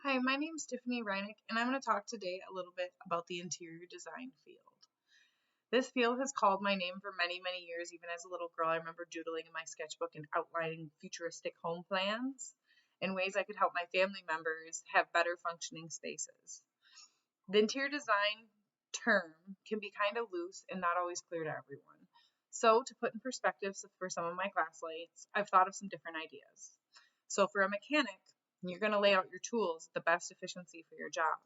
Hi, my name's Tiffany Reinick, and I'm going to talk today a little bit about the interior design field. This field has called my name for many, many years. Even as a little girl, I remember doodling in my sketchbook and outlining futuristic home plans in ways I could help my family members have better functioning spaces. The interior design term can be kind of loose and not always clear to everyone. So, to put in perspective for some of my classmates, I've thought of some different ideas. So, for a mechanic, you're going to lay out your tools at the best efficiency for your job.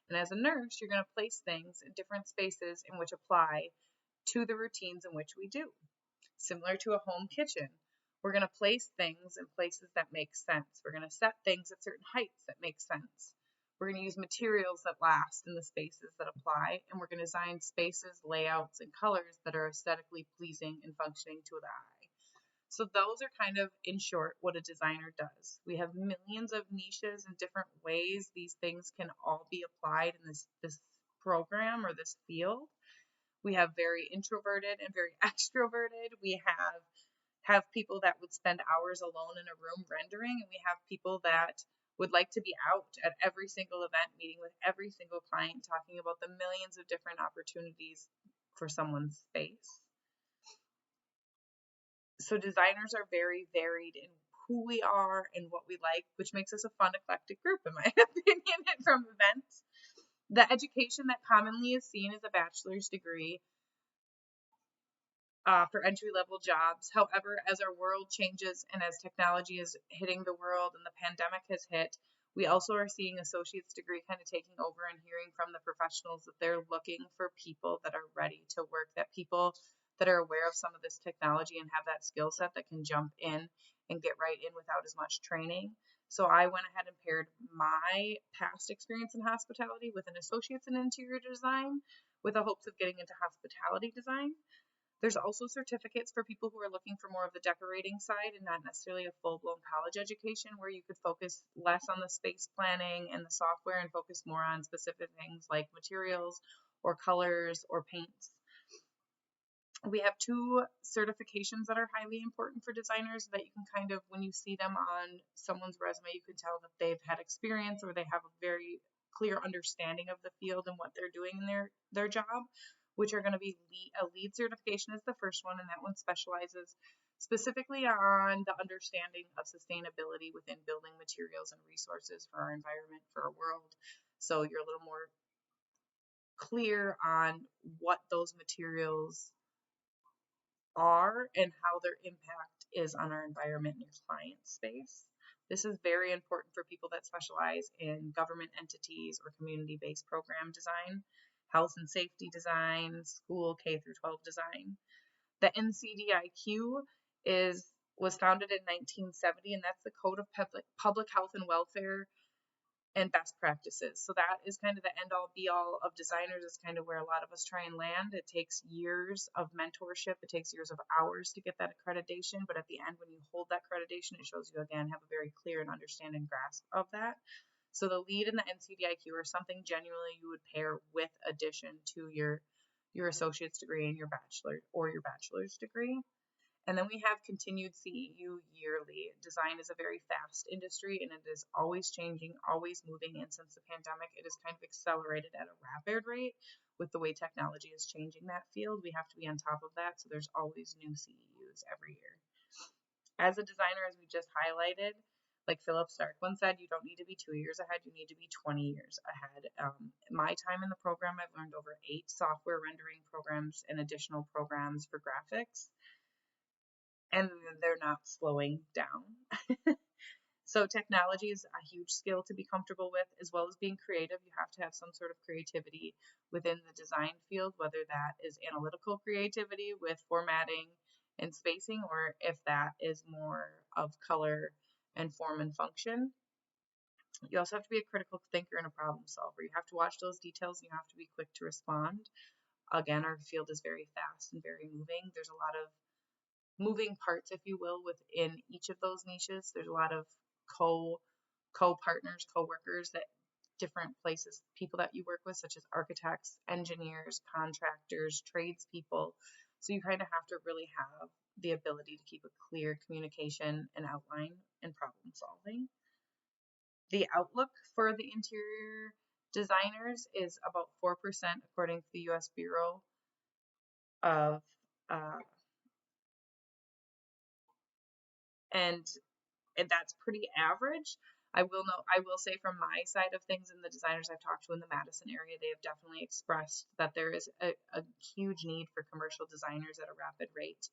And as a nurse, you're going to place things in different spaces in which apply to the routines in which we do. Similar to a home kitchen, we're going to place things in places that make sense. We're going to set things at certain heights that make sense. We're going to use materials that last in the spaces that apply, and we're going to design spaces, layouts, and colors that are aesthetically pleasing and functioning to the eye. So those are kind of, in short, what a designer does. We have millions of niches and different ways these things can all be applied in this program or this field. We have very introverted and very extroverted. We have people that would spend hours alone in a room rendering, and we have people that would like to be out at every single event, meeting with every single client, talking about the millions of different opportunities for someone's space. So designers are very varied in who we are and what we like, which makes us a fun, eclectic group, in my opinion, from events. The education that commonly is seen is a bachelor's degree for entry-level jobs. However, as our world changes and as technology is hitting the world and the pandemic has hit, we also are seeing associate's degree kind of taking over and hearing from the professionals that they're looking for people that are ready to work, that people that are aware of some of this technology and have that skill set that can jump in and get right in without as much training. So I went ahead and paired my past experience in hospitality with an associate's in interior design with the hopes of getting into hospitality design. There's also certificates for people who are looking for more of the decorating side and not necessarily a full-blown college education, where you could focus less on the space planning and the software and focus more on specific things like materials or colors or paints. We have two certifications that are highly important for designers that you can kind of, when you see them on someone's resume, you can tell that they've had experience or they have a very clear understanding of the field and what they're doing in their job, which are going to be a LEED certification is the first one, and that one specializes specifically on the understanding of sustainability within building materials and resources for our environment, for our world. So you're a little more clear on what those materials are and how their impact is on our environment and your client space. This is very important for people that specialize in government entities or community-based program design, health and safety design, school K through 12 design. The NCDIQ was founded in 1970, and that's the Code of Public Health and Welfare and Best Practices. So that is kind of the end all be all of designers. It's kind of where a lot of us try and land. It takes years of mentorship. It takes years of hours to get that accreditation. But at the end, when you hold that accreditation, it shows you, again, have a very clear and understanding grasp of that. So the LEED and the NCDIQ are something genuinely you would pair with addition to your associate's degree and your bachelor's degree. And then we have continued CEU yearly. Design is a very fast industry and it is always changing, always moving. And since the pandemic, it has kind of accelerated at a rapid rate with the way technology is changing that field. We have to be on top of that. So there's always new CEUs every year. As a designer, as we just highlighted, like Philip Stark once said, you don't need to be 2 years ahead, you need to be 20 years ahead. My time in the program, I've learned over 8 software rendering programs and additional programs for graphics. And they're not slowing down. So technology is a huge skill to be comfortable with, as well as being creative. You have to have some sort of creativity within the design field, whether that is analytical creativity with formatting and spacing, or if that is more of color and form and function. You also have to be a critical thinker and a problem solver. You have to watch those details and you have to be quick to respond. Again, our field is very fast and very moving. There's a lot of moving parts, if you will, within each of those niches. There's a lot of co-partners, co-workers that different places, people that you work with, such as architects, engineers, contractors, tradespeople. So you kind of have to really have the ability to keep a clear communication and outline and problem solving. The outlook for the interior designers is about 4%, according to the U.S. Bureau of, uh, and that's pretty average. I will say from my side of things and the designers I've talked to in the Madison area, they have definitely expressed that there is a huge need for commercial designers at a rapid rate.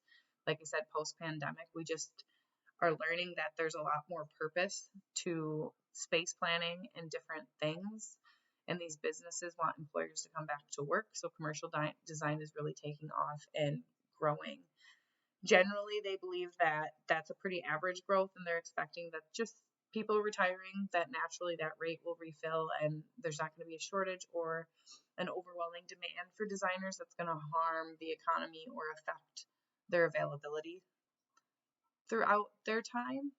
Like I said, post pandemic, we just are learning that there's a lot more purpose to space planning and different things. And these businesses want employers to come back to work. So commercial design is really taking off and growing. Generally, they believe that that's a pretty average growth, and they're expecting that just people retiring, that naturally that rate will refill, and there's not going to be a shortage or an overwhelming demand for designers that's going to harm the economy or affect their availability throughout their time.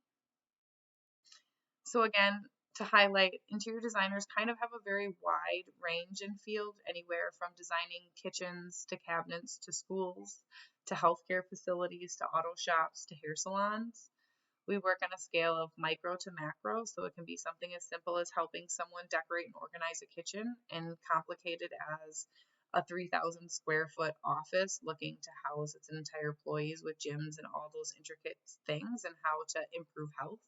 So again, to highlight, interior designers kind of have a very wide range in field, anywhere from designing kitchens to cabinets to schools to healthcare facilities to auto shops to hair salons. We work on a scale of micro to macro, so it can be something as simple as helping someone decorate and organize a kitchen, and complicated as a 3,000 square foot office looking to house its entire employees with gyms and all those intricate things and how to improve health.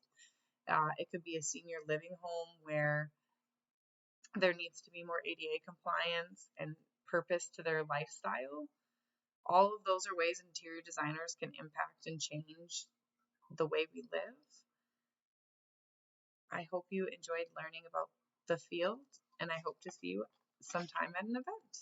It could be a senior living home where there needs to be more ADA compliance and purpose to their lifestyle. All of those are ways interior designers can impact and change the way we live. I hope you enjoyed learning about the field, and I hope to see you sometime at an event.